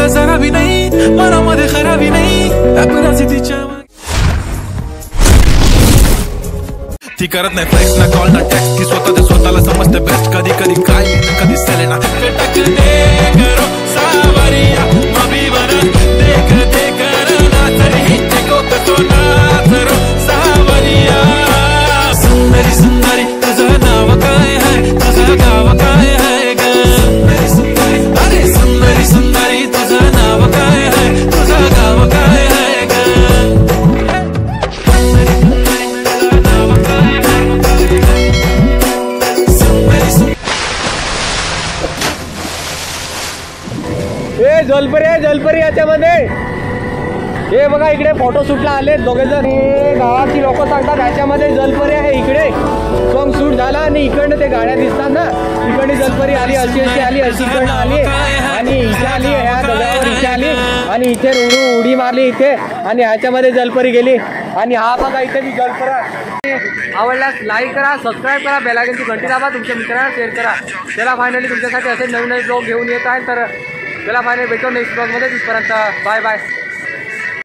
तिला जरा भी नाही मनामध्ये खराबी नाही अपराधी तिच्या ती करत नाही फ्लेक्स ना कॉल ना टेक्स्ट ती स्वतःला समजते बेस्ट कधी कधी काय कधी सेलेना करो सावरिया मबी बना देख देख ना तरी देखो तो ना करो सावरिया सुंदरी सुंदरी तुझं नाव काय आहे तुझं गाव काय आहे ग सुंदरी सुंदरी अरे सुंदरी सुंदरी तुझं नाव काय आहे तुझं गाव काय आहे ग जलपरी याच्यामध्ये हे बघा इकडे फोटोशूटला आले दोघे जण गावाची लोक सांगतात याच्यामध्ये जलपरी आहे इकडे सॉंग शूट झाला आणि इकडनं ते गाड्या दिसतात ना इकडे जलपरी आली अशी आली अशी इकडनं आली आणि इथे आली ह्या दगडावर इथे आली आणि इथे उडी मारली इथे आणि ह्याच्यामध्ये जलपरी गेली आणि हा बघा इथे मी जलपरा आवडल्यास लाईक करा सबस्क्राईब करा बेल आयकॉनची घंटी दाबा तुमच्या मित्रांना शेअर करा त्याला फायनली तुमच्यासाठी असे नवीन ब्लॉग घेऊन येत आहे तर त्याला फायनली भेटू नेक्स्ट ब्लॉगमध्ये तिथपर्यंत बाय बाय.